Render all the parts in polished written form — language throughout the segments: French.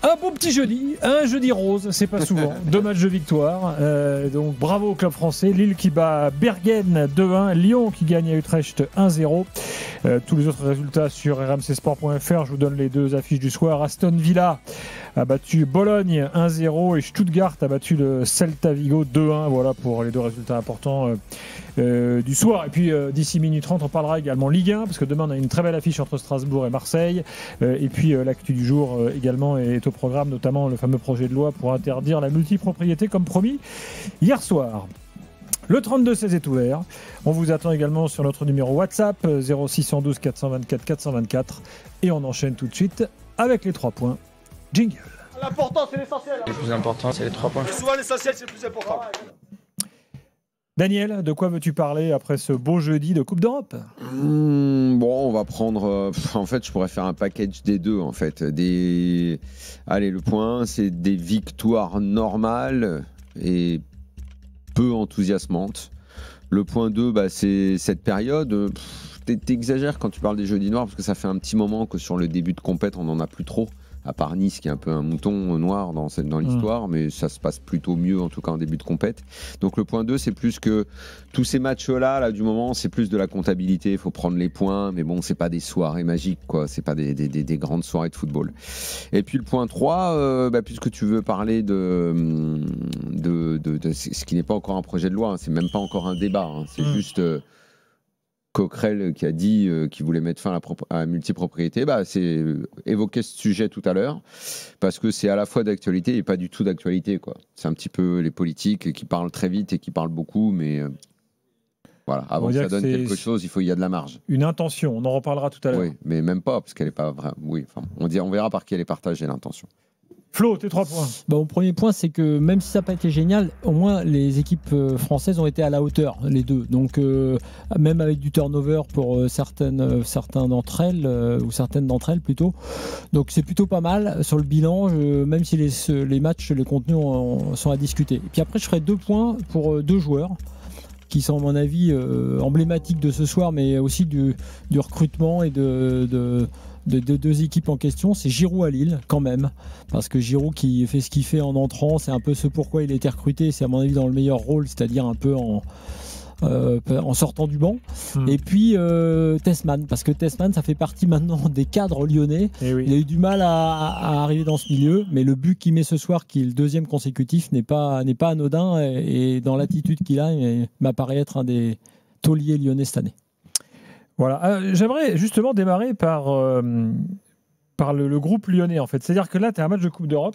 Un bon petit jeudi, un jeudi rose, c'est pas souvent. 2 matchs de victoire, donc bravo au club français. Lille qui bat Bergen 2-1, Lyon qui gagne à Utrecht 1-0. Tous les autres résultats sur rmcsport.fr. Je vous donne les 2 affiches du soir. Aston Villa a battu Bologne 1-0 et Stuttgart a battu le Celta Vigo 2-1. Voilà pour les 2 résultats importants du soir. Et puis d'ici minute 30, on parlera également Ligue 1 parce que demain on a une très belle affiche entre Strasbourg et Marseille. Et puis l'actu du jour également est au programme, notamment le fameux projet de loi pour interdire la multipropriété comme promis hier soir. Le 32-16 est ouvert. On vous attend également sur notre numéro WhatsApp 0612 424 424 et on enchaîne tout de suite avec les 3 points. Jingle. L'important c'est l'essentiel. Le plus important c'est les 3 points. Souvent l'essentiel c'est le plus important. Daniel, de quoi veux-tu parler après ce beau jeudi de Coupe d'Europe ? Bon, on va prendre... en fait, je pourrais faire un package des 2, en fait. Allez, le point 1, c'est des victoires normales et peu enthousiasmantes. Le point 2, c'est cette période... T'exagères quand tu parles des jeudis noirs, parce que ça fait un petit moment que sur le début de compète, on n'en a plus trop. À part Nice qui est un peu un mouton noir dans l'histoire, mais ça se passe plutôt mieux en tout cas en début de compète. Donc le point 2, c'est plus que tous ces matchs-là du moment, c'est plus de la comptabilité, il faut prendre les points, mais bon, c'est pas des soirées magiques, quoi. C'est pas des grandes soirées de football. Et puis le point 3, puisque tu veux parler de ce qui n'est pas encore un projet de loi, c'est même pas encore un débat, c'est juste... Coquerel qui a dit qu'il voulait mettre fin à la multipropriété, c'est évoqué ce sujet tout à l'heure, parce que c'est à la fois d'actualité et pas du tout d'actualité, quoi. C'est un petit peu les politiques qui parlent très vite et qui parlent beaucoup, mais voilà, avant que ça donne quelque chose, il y a de la marge. Une intention, on en reparlera tout à l'heure. Oui, mais même pas, parce qu'elle n'est pas vraie. Oui, on verra par qui elle est partagée, l'intention. Flo, tes 3 points. Mon premier point, c'est que même si ça n'a pas été génial, au moins les équipes françaises ont été à la hauteur, les 2. Donc même avec du turnover pour certains d'entre elles, ou certaines d'entre elles plutôt. Donc c'est plutôt pas mal sur le bilan, même si les matchs, les contenus sont à discuter. Et puis après, je ferai 2 points pour 2 joueurs qui sont à mon avis emblématiques de ce soir, mais aussi du recrutement et de 2 équipes en question. C'est Giroud à Lille quand même, parce que Giroud qui fait ce qu'il fait en entrant, c'est un peu ce pourquoi il a été recruté, c'est à mon avis dans le meilleur rôle, c'est-à-dire un peu en sortant du banc. Et puis Tessman, parce que Tessman ça fait partie maintenant des cadres lyonnais. Oui. Il a eu du mal à arriver dans ce milieu, mais le but qu'il met ce soir, qui est le 2e consécutif, n'est pas anodin, et dans l'attitude qu'il a, il m'apparaît être un des tauliers lyonnais cette année. Voilà, j'aimerais justement démarrer par le groupe lyonnais, en fait. C'est-à-dire que là, tu as un match de Coupe d'Europe.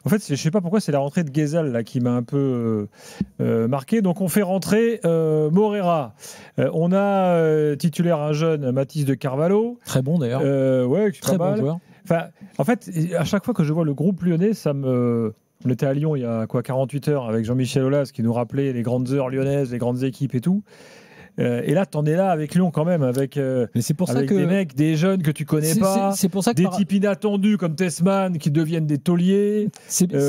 En fait, je ne sais pas pourquoi, c'est la rentrée de Guézal là, qui m'a un peu marqué. Donc, on fait rentrer Morera. On a titulaire un jeune, Mathis de Carvalho. Très bon d'ailleurs. Très bon joueur. Enfin, en fait, à chaque fois que je vois le groupe lyonnais, on était à Lyon il y a 48 heures avec Jean-Michel Aulas qui nous rappelait les grandes heures lyonnaises, les grandes équipes et tout. Et là, t'en es là avec Lyon quand même, avec des mecs, des jeunes que tu connais pas, c'est pour ça que des types inattendus comme Tessman qui deviennent des tauliers,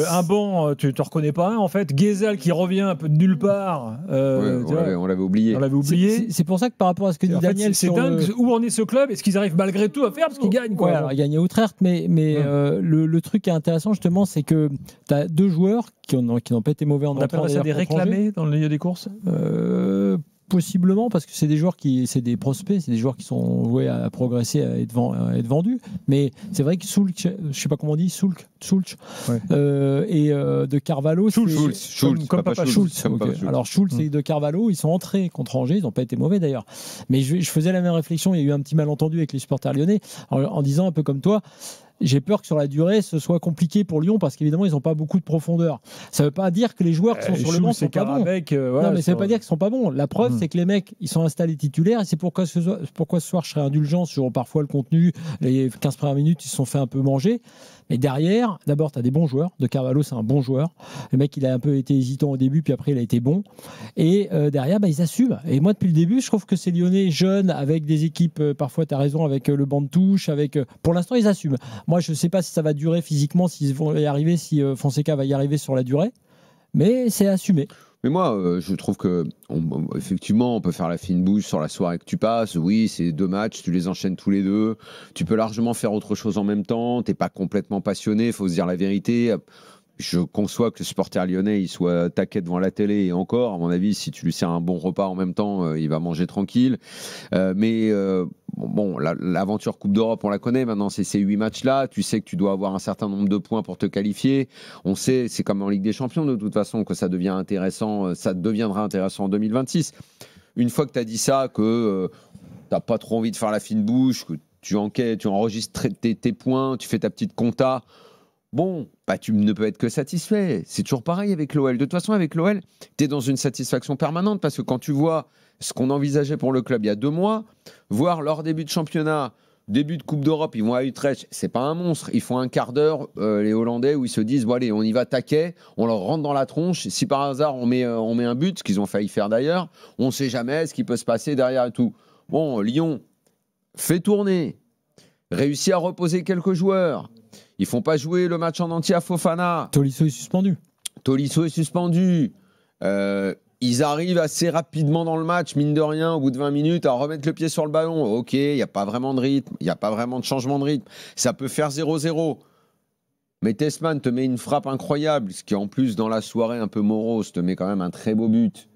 un banc, tu te reconnais pas un en fait, Guézal qui revient un peu de nulle part. On l'avait oublié. C'est pour ça que par rapport à ce que dit Daniel, c'est dingue où en est ce club et ce qu'ils arrivent malgré tout à faire parce qu'ils gagnent. Quoi. Alors, ils gagnent à Utrecht, mais le truc qui est intéressant justement, c'est que tu as 2 joueurs qui n'ont pas été mauvais en entrant. On appelle ça des réclamés dans le milieu des courses. Possiblement, parce que c'est des prospects, c'est des joueurs qui sont voués à progresser, à être vendus. Mais c'est vrai que Soulch, je sais pas comment on dit, Soulch, et de Carvalho, Schulz, comme Papa Schulz. Alors Schulz et de Carvalho, ils sont entrés contre Angers, ils n'ont pas été mauvais d'ailleurs. Mais je faisais la même réflexion, il y a eu un petit malentendu avec les supporters lyonnais, en disant un peu comme toi. J'ai peur que sur la durée, ce soit compliqué pour Lyon parce qu'évidemment, ils n'ont pas beaucoup de profondeur. Ça ne veut pas dire que les joueurs qui sont sur le banc sont pas bons. Non, mais ça ne veut pas dire qu'ils ne sont pas bons. La preuve, c'est que les mecs, ils sont installés titulaires et c'est pourquoi ce soir, je serais indulgent sur parfois le contenu. Les 15 premières minutes, ils se sont fait un peu manger. Mais derrière, d'abord, tu as des bons joueurs. De Carvalho, c'est un bon joueur. Le mec, il a un peu été hésitant au début, puis après, il a été bon. Et derrière, ils assument. Et moi, depuis le début, je trouve que ces Lyonnais jeunes, avec des équipes, parfois, tu as raison, avec le banc de touche, pour l'instant, ils assument. Moi, je ne sais pas si ça va durer physiquement, s'ils vont y arriver, si Fonseca va y arriver sur la durée. Mais c'est assumé. Mais moi, je trouve que effectivement, on peut faire la fine bouche sur la soirée que tu passes. Oui, c'est 2 matchs, tu les enchaînes tous les 2. Tu peux largement faire autre chose en même temps. T'es pas complètement passionné, il faut se dire la vérité. Je conçois que le supporter lyonnais il soit taquet devant la télé et encore, à mon avis, si tu lui sers un bon repas en même temps, il va manger tranquille. Bon, l'aventure Coupe d'Europe, on la connaît maintenant, c'est ces 8 matchs-là. Tu sais que tu dois avoir un certain nombre de points pour te qualifier. On sait, c'est comme en Ligue des Champions de toute façon, que ça devient intéressant, ça deviendra intéressant en 2026. Une fois que tu as dit ça, que tu n'as pas trop envie de faire la fine bouche, que tu enquêtes, tu enregistres tes points, tu fais ta petite compta. Bon, tu ne peux être que satisfait. C'est toujours pareil avec l'OL. De toute façon, avec l'OL, tu es dans une satisfaction permanente parce que quand tu vois ce qu'on envisageait pour le club il y a 2 mois, voir leur début de championnat, début de Coupe d'Europe, ils vont à Utrecht, c'est pas un monstre. Ils font un quart d'heure, les Hollandais, où ils se disent bon, allez, on y va taquet, on leur rentre dans la tronche. Si par hasard on met un but, ce qu'ils ont failli faire d'ailleurs, on ne sait jamais ce qui peut se passer derrière et tout. Bon, Lyon fait tourner, réussit à reposer quelques joueurs. Ils font pas jouer le match en entier à Fofana. Tolisso est suspendu. Ils arrivent assez rapidement dans le match, mine de rien, au bout de 20 minutes, à remettre le pied sur le ballon. Ok, il n'y a pas vraiment de rythme, il n'y a pas vraiment de changement de rythme. Ça peut faire 0-0. Mais Tessman te met une frappe incroyable, ce qui en plus, dans la soirée un peu morose, te met quand même un très beau but.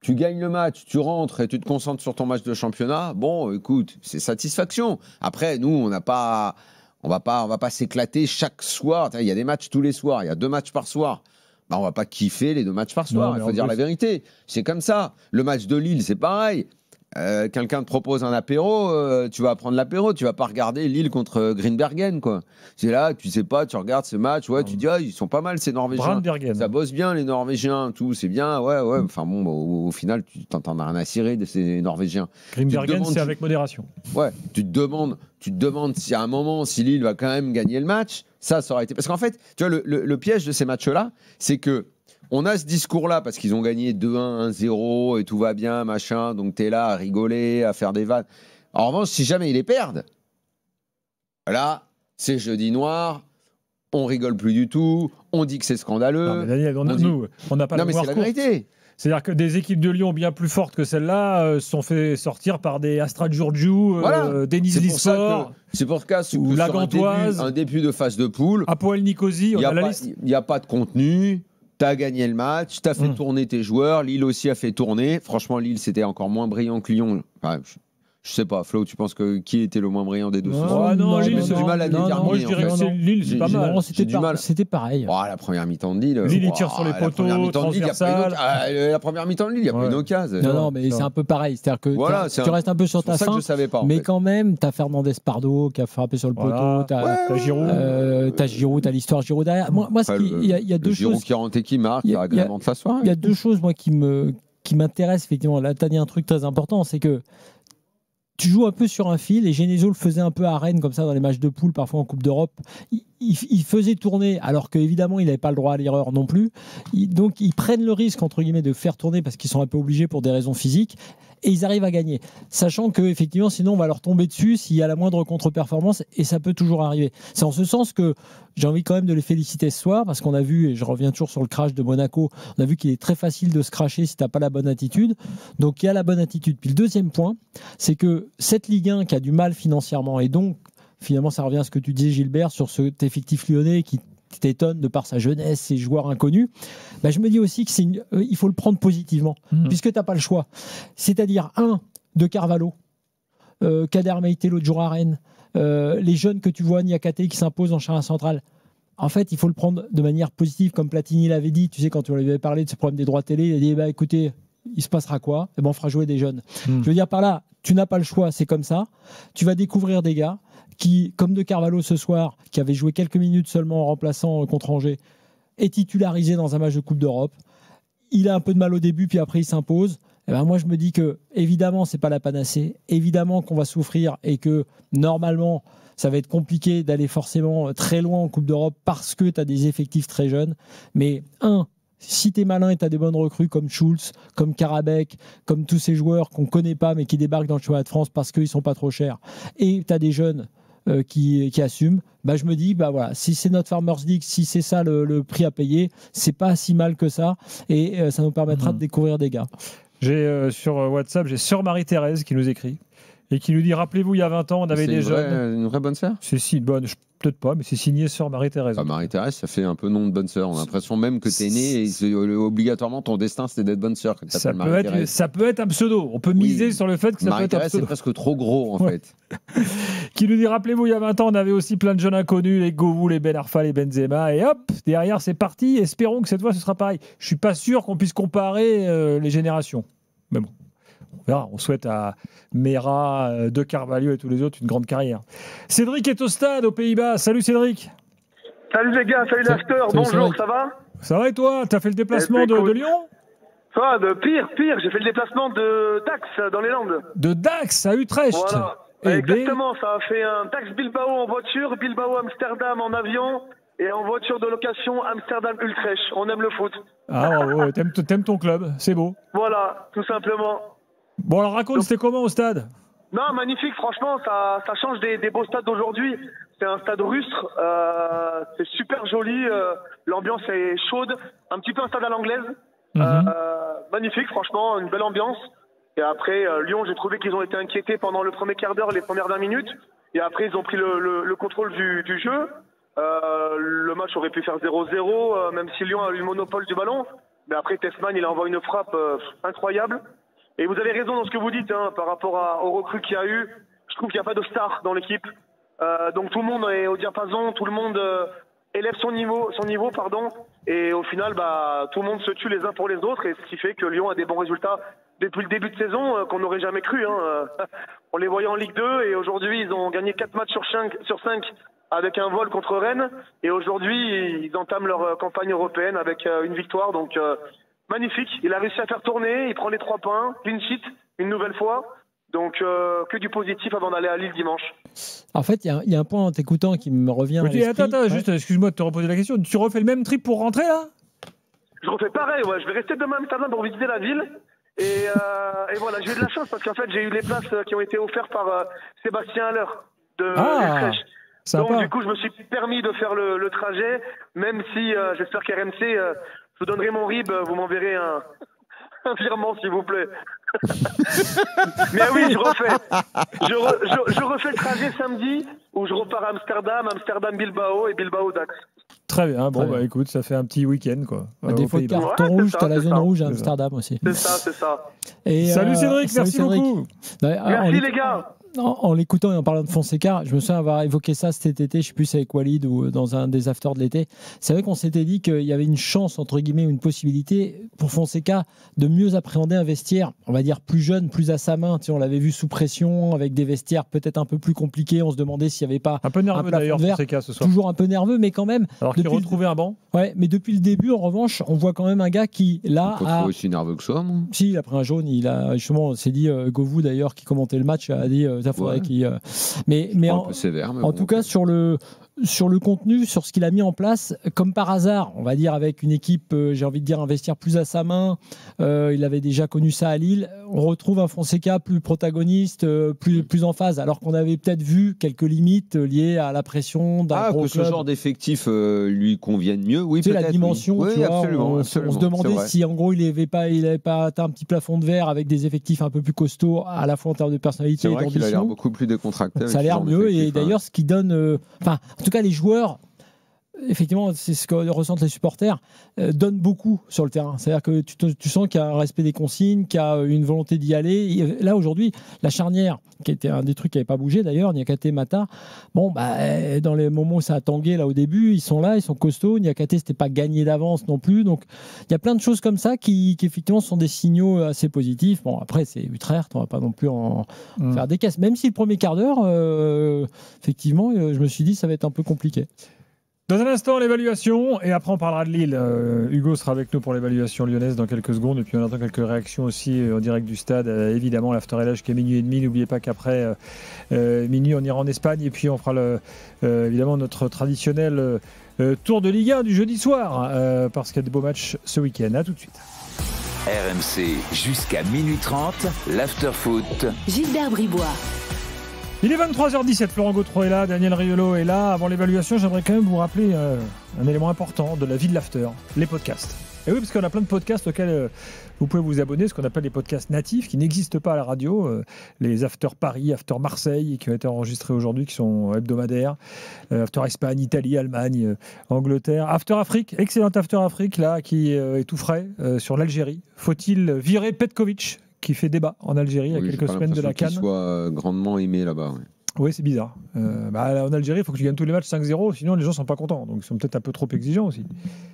Tu gagnes le match, tu rentres et tu te concentres sur ton match de championnat. Bon, écoute, c'est satisfaction. Après, nous, on va pas s'éclater chaque soir. Il y a des matchs tous les soirs, il y a 2 matchs par soir. On va pas kiffer les 2 matchs par soir, il faut dire la vérité. C'est comme ça. Le match de Lille, c'est pareil. Quelqu'un te propose un apéro, tu vas prendre l'apéro, tu vas pas regarder Lille contre Greenbergen, quoi. C'est là, tu sais pas, tu regardes ce match, ouais, tu dis ils sont pas mal ces Norvégiens. Ça bosse bien les Norvégiens, tout, c'est bien, ouais. Enfin bon, au final, tu t'entends rien à cirer de ces Norvégiens. Greenbergen, c'est avec modération. Ouais, tu te demandes si à un moment, si Lille va quand même gagner le match, ça aurait été. Parce qu'en fait, tu vois, le piège de ces matchs-là, c'est que on a ce discours-là parce qu'ils ont gagné 2-1, 1-0 et tout va bien, machin. Donc t'es là à rigoler, à faire des vannes. En revanche, si jamais ils les perdent, là, c'est jeudi noir. On rigole plus du tout. On dit que c'est scandaleux. Non, mais Daniel, on n'a pas la mémoire courte. C'est la vérité. C'est-à-dire que des équipes de Lyon bien plus fortes que celle-là se sont fait sortir par des Astra Giurgiou, Denise Lisport. C'est pour ça ou la Gantoise, un début de phase de poule. Apoel Nicosie, on a la liste. Il n'y a pas de contenu. T'as gagné le match, t'as fait tourner tes joueurs. Lille aussi a fait tourner. Franchement, Lille, c'était encore moins brillant que Lyon. Enfin, je sais pas, Flo, tu penses que qui était le moins brillant des deux ce soir? Non, Lille, j'ai du mal à déterminer. Moi, je dirais que c'est Lille, c'est pas mal. C'était pareil. La première mi-temps de Lille. Lille, il tire sur les poteaux, transversal. La première mi-temps de Lille, il n'y a pas une occasion. Non, mais c'est un peu pareil. C'est-à-dire que tu restes un peu sur ta fin. Mais quand même, t'as Fernandez Pardo qui a frappé sur le poteau. T'as Giroud. T'as Giroud, t'as l'histoire Giroud derrière. Moi, il y a 2 choses. Giroud qui rentre et qui marque, qui agrémente la soirée. Il y a 2 choses, moi, qui m'intéressent, effectivement. Là, t'as dit un truc très important, c'est que tu joues un peu sur un fil, et Genesio le faisait un peu à Rennes, comme ça, dans les matchs de poule, parfois en Coupe d'Europe. Il faisait tourner, alors qu'évidemment, il n'avait pas le droit à l'erreur non plus. Donc, ils prennent le risque, entre guillemets, de faire tourner parce qu'ils sont un peu obligés pour des raisons physiques, et ils arrivent à gagner. Sachant que, effectivement, sinon, on va leur tomber dessus s'il y a la moindre contre-performance, et ça peut toujours arriver. C'est en ce sens que j'ai envie quand même de les féliciter ce soir, parce qu'on a vu, et je reviens toujours sur le crash de Monaco, on a vu qu'il est très facile de se crasher si tu n'as pas la bonne attitude. Donc, il y a la bonne attitude. Puis le deuxième point, c'est que cette Ligue 1 qui a du mal financièrement, et donc, finalement, ça revient à ce que tu disais, Gilbert, sur cet effectif lyonnais qui t'étonne de par sa jeunesse, ses joueurs inconnus, je me dis aussi qu'il faut le prendre positivement, puisque tu n'as pas le choix. C'est-à-dire, de Carvalho, Kader Meïté l'autre jour à Rennes, les jeunes que tu vois, Niakate qui s'impose en charnière centrale. En fait, il faut le prendre de manière positive, comme Platini l'avait dit. Tu sais, quand tu lui avais parlé de ce problème des droits télé, il a dit écoutez, il se passera quoi? On fera jouer des jeunes. Je veux dire par là, tu n'as pas le choix, c'est comme ça. Tu vas découvrir des gars qui, comme de Carvalho ce soir, qui avait joué quelques minutes seulement en remplaçant contre Angers, est titularisé dans un match de Coupe d'Europe. Il a un peu de mal au début, puis après il s'impose. Moi, je me dis que, évidemment, c'est pas la panacée. Évidemment qu'on va souffrir et que, normalement, ça va être compliqué d'aller forcément très loin en Coupe d'Europe parce que tu as des effectifs très jeunes. Mais, si tu es malin et tu as des bonnes recrues comme Schulz, comme Karabek, comme tous ces joueurs qu'on ne connaît pas mais qui débarquent dans le championnat de France parce qu'ils ne sont pas trop chers, et tu as des jeunes qui assume. Je me dis, voilà, si c'est notre Farmers League, si c'est ça le prix à payer, c'est pas si mal que ça, et ça nous permettra de découvrir des gars. J'ai sur WhatsApp, j'ai Sœur Marie-Thérèse qui nous écrit et qui nous dit, rappelez-vous, il y a 20 ans, on avait des jeunes. Une vraie bonne sœur. C'est si bonne, peut-être pas, mais c'est signé Sœur Marie-Thérèse. Marie-Thérèse, ça fait un peu nom de bonne sœur. On a l'impression même que t'es né et obligatoirement ton destin c'était d'être bonne sœur. Ça peut être un pseudo. On peut miser sur le fait que ça peut être un pseudo. C'est presque trop gros en fait. Qui nous dit, rappelez-vous, il y a 20 ans, on avait aussi plein de jeunes inconnus, les Govou, les Ben Arfa, les Benzema, et hop, derrière c'est parti. Espérons que cette fois ce sera pareil. Je suis pas sûr qu'on puisse comparer les générations. Mais bon. On verra. On souhaite à Mera, De Carvalho et tous les autres une grande carrière. Cédric est au stade aux Pays-Bas. Salut Cédric. Salut les gars, salut l'after. Bonjour, ça va? Ça va et toi? T'as fait le déplacement de Lyon? Ça va, de pire. J'ai fait le déplacement de Dax dans les Landes. De Dax à Utrecht. Voilà. Exactement, ça a fait un Dax Bilbao en voiture, Bilbao Amsterdam en avion et en voiture de location Amsterdam Utrecht. On aime le foot. Ah bravo, t'aimes ton club, c'est beau. Voilà, tout simplement. Bon alors raconte, c'était comment au stade? Non, magnifique, franchement, ça change des beaux stades d'aujourd'hui. C'est un stade rustre, c'est super joli, l'ambiance est chaude, un petit peu un stade à l'anglaise. Magnifique, franchement, une belle ambiance. Et après, Lyon, j'ai trouvé qu'ils ont été inquiétés pendant le premier quart d'heure, les premières 20 minutes. Et après, ils ont pris le contrôle du jeu. Le match aurait pu faire 0-0, même si Lyon a eu le monopole du ballon. Mais après, Tessman, il envoie une frappe incroyable. Et vous avez raison dans ce que vous dites par rapport aux recrues qu'il y a eu. Je trouve qu'il n'y a pas de star dans l'équipe. Donc tout le monde est au diapason, tout le monde élève son niveau, et au final, tout le monde se tue les uns pour les autres, et ce qui fait que Lyon a des bons résultats depuis le début de saison qu'on n'aurait jamais cru. On les voyait en Ligue 2, et aujourd'hui, ils ont gagné 4 matchs sur 5 avec un vol contre Rennes, et aujourd'hui, ils entament leur campagne européenne avec une victoire, donc magnifique. Il a réussi à faire tourner, il prend les 3 points, clean sheet, une nouvelle fois. Donc, que du positif avant d'aller à Lille dimanche. En fait, il y a un point en t'écoutant qui me revient à l'esprit. Attends, juste, excuse-moi de te reposer la question. Tu refais le même trip pour rentrer, là? Je refais pareil, ouais. Je vais rester demain à Amsterdam pour visiter la ville. Et voilà, j'ai eu de la chance parce qu'en fait, j'ai eu les places qui ont été offertes par Sébastien Haller de Utrecht. Donc, du coup, je me suis permis de faire le trajet, même si j'espère qu'RMC, je vous donnerai mon RIB, vous m'enverrez un virement, s'il vous plaît. Mais oui, je refais le trajet samedi où je repars à Amsterdam Bilbao et Bilbao Dax. Très bien, écoute, ça fait un petit week-end quoi. Des fois de carton rouge, t'as la zone rouge à Amsterdam aussi. C'est ça. Et salut Cédric, merci beaucoup. Merci les gars. En l'écoutant et en parlant de Fonseca, je me souviens avoir évoqué ça cet été, je sais plus avec Walid ou dans un des afters de l'été. C'est vrai qu'on s'était dit qu'il y avait une chance, entre guillemets, une possibilité pour Fonseca de mieux appréhender un vestiaire, on va dire plus jeune, plus à sa main. Tu sais, on l'avait vu sous pression, avec des vestiaires peut-être un peu plus compliqués. On se demandait s'il n'y avait pas un peu nerveux d'ailleurs Fonseca ce soir. Toujours un peu nerveux, mais quand même. Alors qu'il retrouvait un banc. Ouais, mais depuis le début, en revanche, on voit quand même un gars qui là a aussi nerveux que ça. Moi. Si, il a pris un jaune. Il a justement, s'est dit Govou d'ailleurs qui commentait le match a dit ça faudrait qu'il. Mais un peu sévère, mais en tout cas sur le contenu, sur ce qu'il a mis en place, comme par hasard, on va dire avec une équipe, j'ai envie de dire un vestiaire plus à sa main. Il avait déjà connu ça à Lille. On retrouve un Fonseca plus protagoniste, plus en phase, alors qu'on avait peut-être vu quelques limites liées à la pression d'un gros que club. Ce genre d'effectif lui convienne mieux. Oui, tu sais, la dimension. Oui, tu vois, absolument, on se demandait si en gros il n'avait pas atteint un petit plafond de verre avec des effectifs un peu plus costauds, à la fois en termes de personnalité et d'ambition. C'est vrai qu'il a l'air beaucoup plus décontracté. Ça a l'air mieux, et d'ailleurs ce qui donne, en tout cas les joueurs, effectivement c'est ce que ressentent les supporters, donnent beaucoup sur le terrain. C'est-à-dire que tu sens qu'il y a un respect des consignes, qu'il y a une volonté d'y aller. Et là aujourd'hui, la charnière, qui était un des trucs qui n'avait pas bougé d'ailleurs, Niakate, Mata, dans les moments où ça a tangué là au début, ils sont là, ils sont costauds. Niakate, c'était pas gagné d'avance non plus. Donc il y a plein de choses comme ça qui effectivement sont des signaux assez positifs. Bon, après c'est Utrecht, on va pas non plus en faire des caisses. Même si le premier quart d'heure, effectivement, je me suis dit ça va être un peu compliqué. Dans un instant, l'évaluation, et après on parlera de Lille. Hugo sera avec nous pour l'évaluation lyonnaise dans quelques secondes, et puis on attend quelques réactions aussi en direct du stade. Évidemment, l'after est là jusqu'à minuit et demi. N'oubliez pas qu'après minuit, on ira en Espagne, et puis on fera évidemment notre traditionnel tour de Ligue 1 du jeudi soir, parce qu'il y a des beaux matchs ce week-end. À tout de suite. RMC jusqu'à minuit 30, l'after foot. Gilbert Bribois. Il est 23h17, Florent Gautreau est là, Daniel Riolo est là. Avant l'évaluation, j'aimerais quand même vous rappeler un élément important de la vie de l'after, les podcasts. Et oui, parce qu'on a plein de podcasts auxquels vous pouvez vous abonner, ce qu'on appelle les podcasts natifs, qui n'existent pas à la radio. Les After Paris, After Marseille, qui ont été enregistrés aujourd'hui, qui sont hebdomadaires. After Espagne, Italie, Allemagne, Angleterre. After Afrique, excellent After Afrique, là, qui est tout frais, sur l'Algérie. Faut-il virer Petkovic, qui fait débat en Algérie il y a quelques semaines de la CAN. Qu'il soit grandement aimé là-bas. Ouais. Oui, c'est bizarre. En Algérie, il faut que tu gagnes tous les matchs 5-0, sinon les gens ne sont pas contents. Donc ils sont peut-être un peu trop exigeants aussi.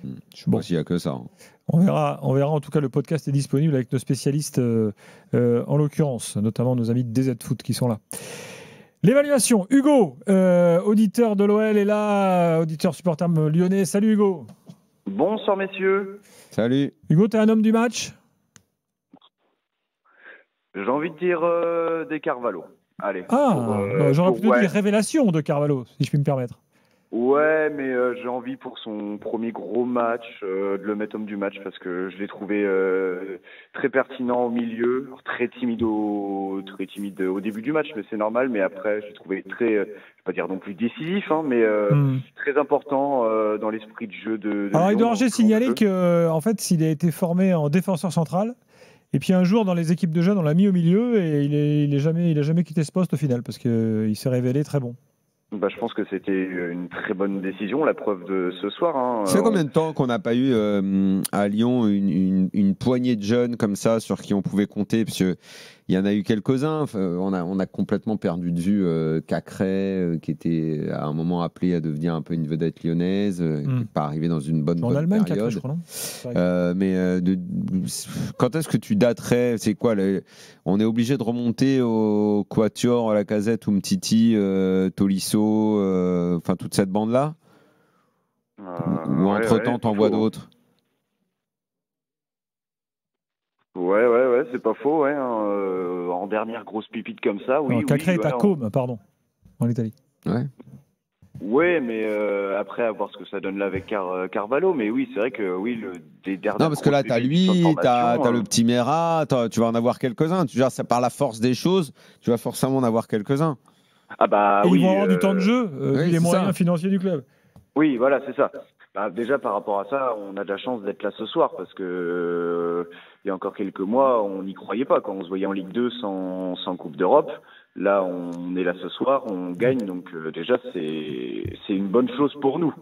Je ne sais pas s'il n'y a que ça. Hein. On verra. En tout cas, le podcast est disponible avec nos spécialistes, en l'occurrence, notamment nos amis de DZ Foot qui sont là. L'évaluation. Hugo, auditeur de l'OL est là, auditeur supporter lyonnais. Salut Hugo. Bonsoir messieurs. Salut. Hugo, tu es un homme du match ? J'ai envie de dire des Carvalho. Allez. J'aurais plutôt dit révélation de Carvalho, si je puis me permettre. Ouais, mais j'ai envie pour son premier gros match de le mettre homme du match parce que je l'ai trouvé très pertinent au milieu, très timide au début du match, mais c'est normal. Mais après, je l'ai trouvé très, je vais pas dire non plus décisif, hein, mais très important dans l'esprit de jeu de Alors, il doit Lyon, signaler que, en fait, s'il a été formé en défenseur central. Et puis un jour, dans les équipes de jeunes, on l'a mis au milieu et il a jamais quitté ce poste au final parce qu'il s'est révélé très bon. Je pense que c'était une très bonne décision, la preuve de ce soir. Hein. Ça fait combien de temps qu'on n'a pas eu à Lyon une poignée de jeunes comme ça sur qui on pouvait compter, parce qu'il y en a eu quelques-uns. Enfin, on a complètement perdu de vue Cacré, qui était à un moment appelé à devenir un peu une vedette lyonnaise, qui n'est pas arrivé dans une bonne Allemagne, période. Cacré, je crois, non quand est-ce que tu daterais? C'est quoi on est obligé de remonter au Quatuor, à la Lacazette, Umtiti, Tolisso, enfin toute cette bande-là, ou entre-temps t'envoies d'autres? Ouais, c'est pas faux. Ouais, en dernière grosse pipite comme ça, oui. Cacré est à Côme, pardon, en Italie. Ouais. Ouais, mais après, à voir ce que ça donne là avec Carvalho. Mais oui, c'est vrai que des dernières. Non, parce que là, t'as lui, t'as le petit Mera, tu vas en avoir quelques-uns. Ça, par la force des choses, tu vas forcément en avoir quelques-uns. Ah bah et ils vont avoir du temps de jeu, vu les moyens financiers du club. Oui, voilà, c'est ça. Déjà, par rapport à ça, on a de la chance d'être là ce soir parce que il y a encore quelques mois, on n'y croyait pas quand on se voyait en Ligue 2 sans Coupe d'Europe. Là, on est là ce soir, on gagne, donc déjà, c'est une bonne chose pour nous.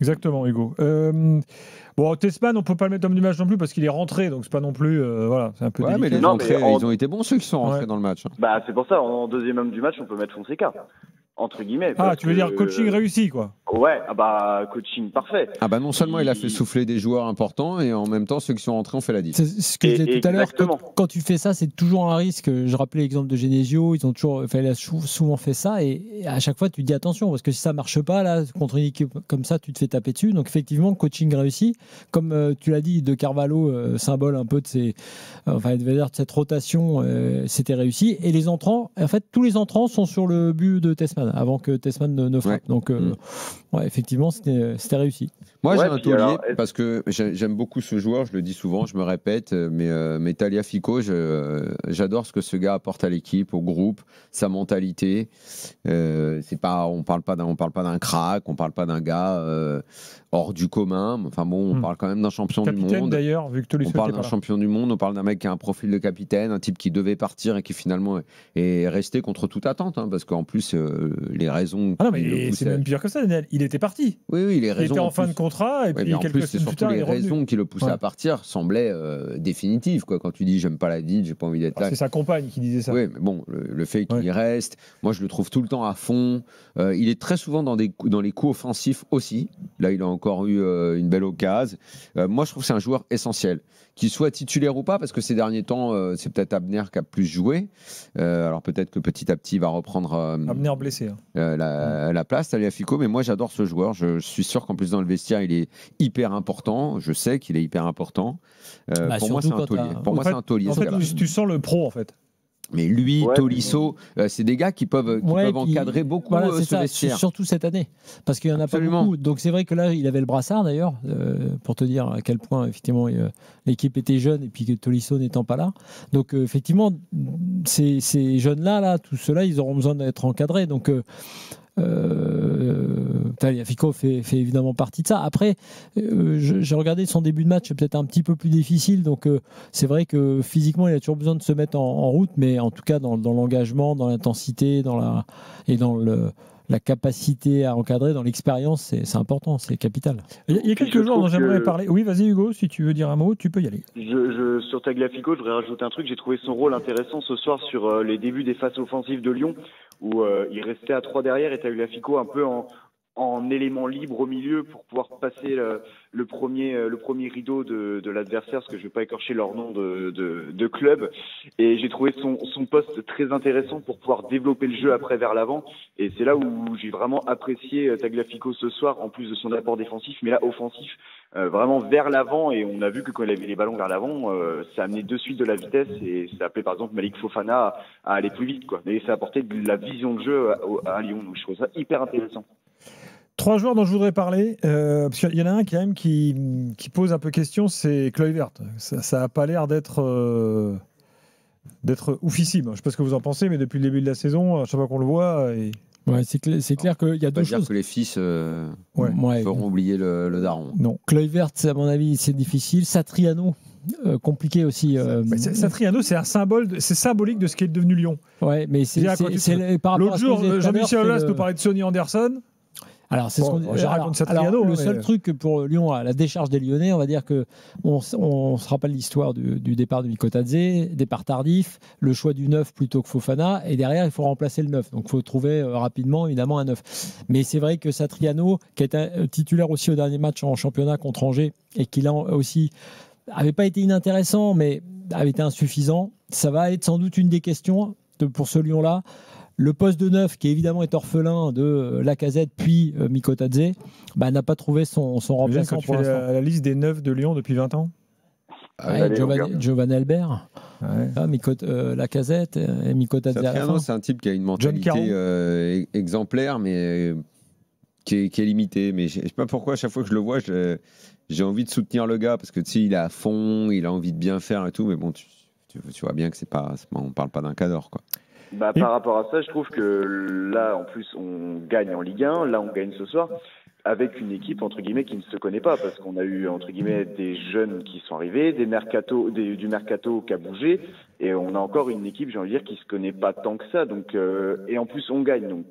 Exactement, Hugo. Tessman, on peut pas le mettre homme du match non plus parce qu'il est rentré, donc c'est pas non plus, c'est un peu délicat. Mais ils ont été bons ceux qui sont rentrés dans le match. Hein. C'est pour ça, en deuxième homme du match, on peut mettre Fonseca. Entre guillemets. Tu veux dire coaching réussi, quoi. Ouais, coaching parfait. Non seulement il a fait souffler des joueurs importants et en même temps ceux qui sont rentrés ont fait la diff. C'est ce que je disais tout à l'heure. Quand tu fais ça, c'est toujours un risque. Je rappelais l'exemple de Genesio, il a souvent fait ça et à chaque fois tu te dis attention parce que si ça marche pas là contre une équipe comme ça, tu te fais taper dessus. Donc effectivement, coaching réussi, comme tu l'as dit, de Carvalho, symbole un peu de cette rotation, c'était réussi. Et les entrants, en fait, tous les entrants sont sur le but de Tessman avant que Tessman ne frappe. Donc effectivement, c'était réussi. Moi, j'ai un taulier parce que j'aime beaucoup ce joueur, je le dis souvent, je me répète, mais Tagliafico, j'adore ce que ce gars apporte à l'équipe, au groupe, sa mentalité. On parle pas d'un crack, on parle pas d'un gars hors du commun. Enfin bon, on parle quand même d'un champion du monde. Capitaine d'ailleurs, vu que Tolisso on parle d'un champion du monde, on parle d'un mec qui a un profil de capitaine, un type qui devait partir et qui finalement est resté contre toute attente, hein, parce qu'en plus les raisons. C'est même pire que ça, Daniel. Il était parti. Oui, les raisons. Il était en fin de contrat et puis quelques semaines plus tard, les raisons qui le poussaient à partir semblaient définitives. Quand tu dis j'aime pas la ville, j'ai pas envie d'être là. C'est sa compagne qui disait ça. Oui, mais bon, le fait qu'il y reste, moi je le trouve tout le temps à fond. Il est très souvent dans les coups offensifs aussi. Là, il a encore eu une belle occasion. Moi, je trouve que c'est un joueur essentiel. Qu'il soit titulaire ou pas, parce que ces derniers temps, c'est peut-être Abner qui a plus joué. Alors peut-être que petit à petit, il va reprendre Abner blessé, la place, Tagliafico. Mais moi, j'adore ce joueur. Je suis sûr qu'en plus, dans le vestiaire, il est hyper important. Je sais qu'il est hyper important. Pour moi, c'est un taulier. En fait, tu sens le pro, en fait. Mais lui, Ouais, Tolisso, c'est des gars qui peuvent encadrer beaucoup voilà, ce vestiaire. Surtout cette année, parce qu'il n'y en a Absolument. pas beaucoup. Donc c'est vrai que là, il avait le brassard d'ailleurs, pour te dire à quel point effectivement l'équipe était jeune et puis que Tolisso n'étant pas là. Donc effectivement, ces jeunes-là, tous ceux-là, ils auront besoin d'être encadrés. Donc Tagliafico fait évidemment partie de ça. Après, j'ai regardé son début de match, peut-être un petit peu plus difficile. Donc, c'est vrai que physiquement, il a toujours besoin de se mettre en route, mais en tout cas, dans l'engagement, dans l'intensité, dans la capacité à encadrer, dans l'expérience, c'est important, c'est capital. Il y a quelques jours dont j'aimerais parler. Oui, vas-y Hugo, si tu veux dire un mot, tu peux y aller. Sur Tagliafico, je voudrais rajouter un truc. J'ai trouvé son rôle intéressant ce soir sur les débuts des phases offensives de Lyon, où il restait à 3 derrière et Tagliafico un peu en élément libre au milieu pour pouvoir passer le premier rideau de l'adversaire, parce que je ne vais pas écorcher leur nom de club. Et j'ai trouvé son poste très intéressant pour pouvoir développer le jeu après vers l'avant. Et c'est là où j'ai vraiment apprécié Tagliafico ce soir, en plus de son apport défensif, mais là offensif, vraiment vers l'avant. Et on a vu que quand il avait les ballons vers l'avant, ça amenait de suite de la vitesse et ça appelait par exemple Malik Fofana à aller plus vite, quoi. Et ça apportait de la vision de jeu à Lyon. Donc je trouve ça hyper intéressant. 3 joueurs dont je voudrais parler, parce qu'il y en a un quand même qui pose un peu question, c'est Kluivert. Ça n'a pas l'air d'être oufissime. Je ne sais pas ce que vous en pensez, mais depuis le début de la saison, à chaque fois qu'on le voit... Ouais, c'est clair qu'il y a deux choses. Dire que les fils feront oublier le daron. Non, Kluivert, à mon avis, c'est difficile. Satriano, compliqué aussi. Satriano, c'est symbolique de ce qui est devenu Lyon. Ouais, mais c'est par rapport l'autre jour, Jean-Michel Aulas nous parlait de Sonny Anderson. Alors, c'est le seul truc pour Lyon, à la décharge des Lyonnais, on va dire que on se rappelle l'histoire du départ de Mikotadze, départ tardif, le choix du 9 plutôt que Fofana, et derrière, il faut remplacer le 9. Donc, il faut trouver rapidement, évidemment, un 9. Mais c'est vrai que Satriano, qui est titulaire aussi au dernier match en championnat contre Angers, et qui là aussi n'avait pas été inintéressant, mais avait été insuffisant, ça va être sans doute une des questions pour ce Lyon-là. Le poste de 9, qui évidemment est orphelin de Lacazette puis Mikotadze, n'a pas trouvé son remplaçant pour l'instant. La liste des 9 de Lyon depuis 20 ans. Giovanni Albert, Lacazette et Mikotadze à la fin. C'est un type qui a une mentalité exemplaire, mais qui est limitée. Mais je ne sais pas pourquoi, à chaque fois que je le vois, j'ai envie de soutenir le gars, parce que tu sais, il est à fond, il a envie de bien faire et tout, mais bon, tu vois bien que on ne parle pas d'un cadre, quoi. Par rapport à ça, je trouve que là, en plus, on gagne en Ligue 1. Là, on gagne ce soir avec une équipe, entre guillemets, qui ne se connaît pas. Parce qu'on a eu, entre guillemets, des jeunes qui sont arrivés, du mercato qui a bougé. Et on a encore une équipe, j'ai envie de dire, qui ne se connaît pas tant que ça. Donc, et en plus, on gagne. Donc,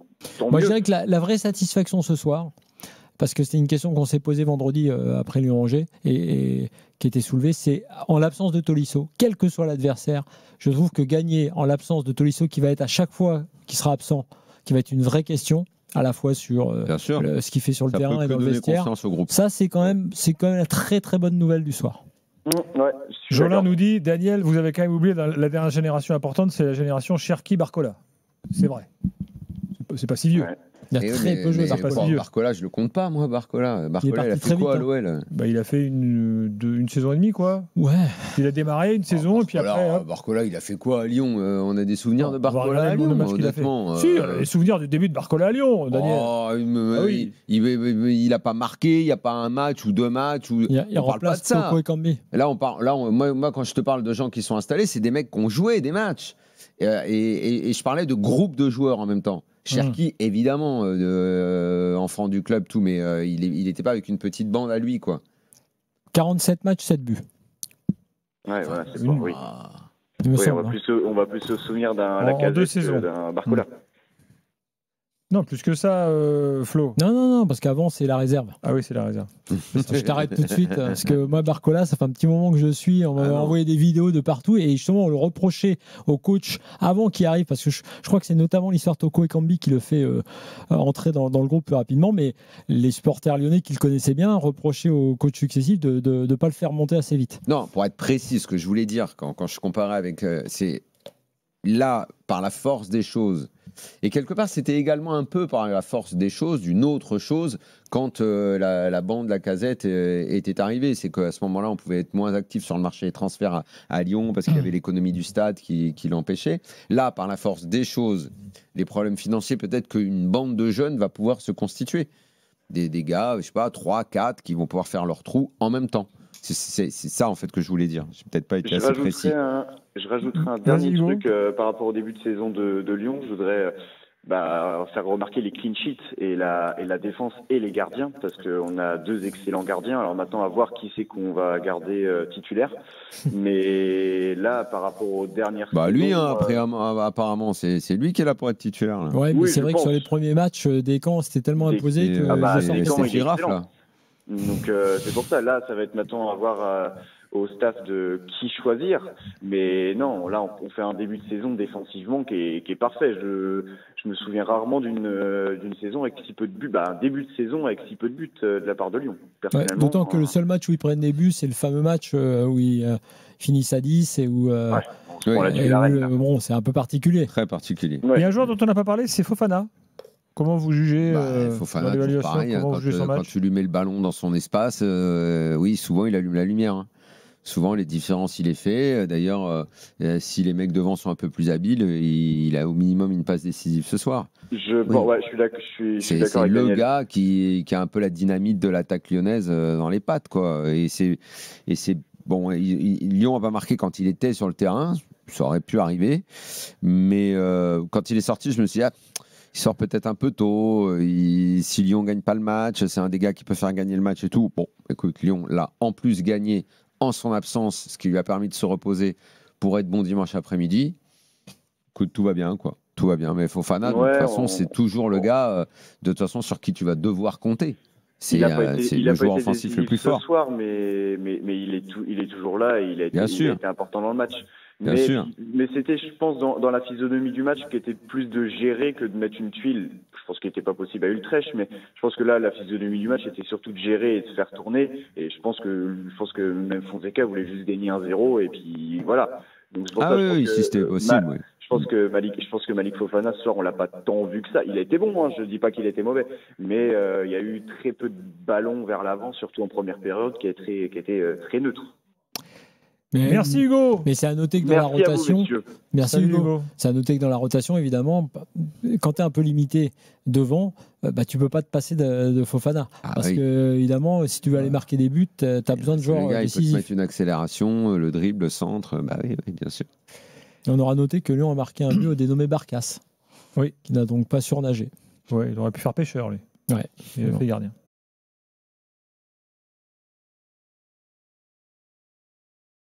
moi, je dirais que la vraie satisfaction ce soir, parce que c'était une question qu'on s'est posée vendredi après Lyon-Angers et qui était soulevée, c'est en l'absence de Tolisso, quel que soit l'adversaire, je trouve que gagner en l'absence de Tolisso, qui va être à chaque fois qui sera absent, qui va être une vraie question, à la fois sur ce qu'il fait sur le terrain et dans le vestiaire. Ça, c'est quand même la très très bonne nouvelle du soir. Ouais, Jolin nous dit, Daniel, vous avez quand même oublié la dernière génération importante, c'est la génération Cherki-Barcola. C'est vrai. C'est pas si vieux. Ouais. Il y a très peu joué Barcola, je le compte pas, moi, Barcola. Barcola, il a fait quoi à l'OL ? Il a fait une saison et demie, quoi. Ouais. Il a démarré une saison, et puis après... Barcola, il a fait quoi à Lyon ? On a des souvenirs de Barcola à Lyon, honnêtement. Si, on a des souvenirs du début de Barcola à Lyon, Daniel. Il n'a pas marqué, il n'y a pas un match ou 2 matchs. Il parle pas de ça. Là, moi, quand je te parle de gens qui sont installés, c'est des mecs qui ont joué des matchs. Et je parlais de groupe de joueurs en même temps. Cherki, évidemment, enfant du club, tout, mais il n'était pas avec une petite bande à lui, quoi. 47 matchs, 7 buts. Ouais, voilà, c'est bon, oui. On va plus se souvenir d'un Lacazette que d'un Barcola. Non, plus que ça, Flo. Non, parce qu'avant, c'est la réserve. Ah oui, c'est la réserve. Je t'arrête tout de suite, parce que moi, Barcola, ça fait un petit moment que je suis. On m'a envoyé des vidéos de partout, et justement, on le reprochait au coach avant qu'il arrive, parce que je crois que c'est notamment l'histoire Toko Ekambi qui le fait entrer dans le groupe plus rapidement, mais les supporters lyonnais qui le connaissaient bien reprochaient au coach successif de ne pas le faire monter assez vite. Non, pour être précis, ce que je voulais dire, quand je comparais avec... là, par la force des choses, et quelque part, c'était également un peu par la force des choses, d'une autre chose, quand la bande Lacazette était arrivée. C'est qu'à ce moment-là, on pouvait être moins actif sur le marché des transferts à Lyon parce qu'il y avait l'économie du stade qui l'empêchait. Là, par la force des choses, les problèmes financiers, peut-être qu'une bande de jeunes va pouvoir se constituer. Des gars, je sais pas, 3, 4 qui vont pouvoir faire leur trou en même temps. C'est ça, en fait, que je voulais dire. Je n'ai peut-être pas été assez précis. Je rajouterai un dernier truc par rapport au début de saison de Lyon. Je voudrais faire remarquer les clean sheets et la défense et les gardiens, parce qu'on a 2 excellents gardiens. Alors maintenant, à voir qui c'est qu'on va garder titulaire. Mais là, par rapport aux dernières saisons... Lui, apparemment, c'est lui qui est là pour être titulaire. Là. Ouais, mais oui, c'est vrai que sur les premiers matchs, Descamps, c'était tellement imposé que... c'est girafe, là. Donc c'est pour ça, là, ça va être maintenant à voir au staff de qui choisir. Mais non, là, on fait un début de saison défensivement qui est parfait. Je me souviens rarement d'une saison avec si peu de buts. Un début de saison avec si peu de buts de la part de Lyon, personnellement. Ouais, d'autant que le seul match où ils prennent des buts, c'est le fameux match où ils finissent à 10 et où... c'est un peu particulier. Très particulier. Ouais. Il y a un joueur dont on n'a pas parlé, c'est Fofana. Comment vous jugez Fofana, pareil, quand tu lui mets le ballon dans son espace, oui, souvent il allume la lumière. Hein. Souvent les différences il les fait. D'ailleurs, si les mecs devant sont un peu plus habiles, il a au minimum une passe décisive ce soir. Je suis d'accord. C'est le gars qui a un peu la dynamite de l'attaque lyonnaise dans les pattes, quoi. Et c'est bon. Lyon n'a pas marqué quand il était sur le terrain. Ça aurait pu arriver, mais quand il est sorti, je me suis dit. Il sort peut-être un peu tôt. Si Lyon ne gagne pas le match, c'est un des gars qui peut faire gagner le match et tout. Bon, écoute, Lyon l'a en plus gagné en son absence, ce qui lui a permis de se reposer pour être bon dimanche après-midi. Écoute, tout va bien, quoi. Tout va bien. Mais Fofana, de toute façon, c'est toujours le gars de toute façon sur qui tu vas devoir compter. C'est le joueur offensif le plus fort. Ce soir, mais il est toujours là et il a été important dans le match. Mais c'était, je pense, dans la physionomie du match, qui était plus de gérer que de mettre une tuile. Je pense qu'il n'était pas possible à Utrecht, mais je pense que là, la physionomie du match était surtout de gérer et de se faire tourner. Et je pense que même Fonseca voulait juste gagner 1-0 et puis voilà. Donc c'est pour ça, si c'était possible. Je pense que Malik Fofana, ce soir, on l'a pas tant vu que ça. Il a été bon, hein, je dis pas qu'il était mauvais, mais il y a eu très peu de ballons vers l'avant, surtout en première période, qui était très neutre. Merci Hugo. Mais c'est à noter que dans la rotation, merci Hugo. C'est à noter que dans la rotation, évidemment, quand tu es un peu limité devant, tu peux pas te passer de Fofana. Parce que évidemment, si tu veux aller marquer des buts, tu as besoin de joueurs décisifs. Il peut te mettre une accélération, le dribble, le centre. Oui, bien sûr. Et on aura noté que Lyon a marqué un but au dénommé Barkas. Oui. Qui n'a donc pas surnagé. Oui, il aurait pu faire pêcheur, lui. Ouais. Il a fait gardien.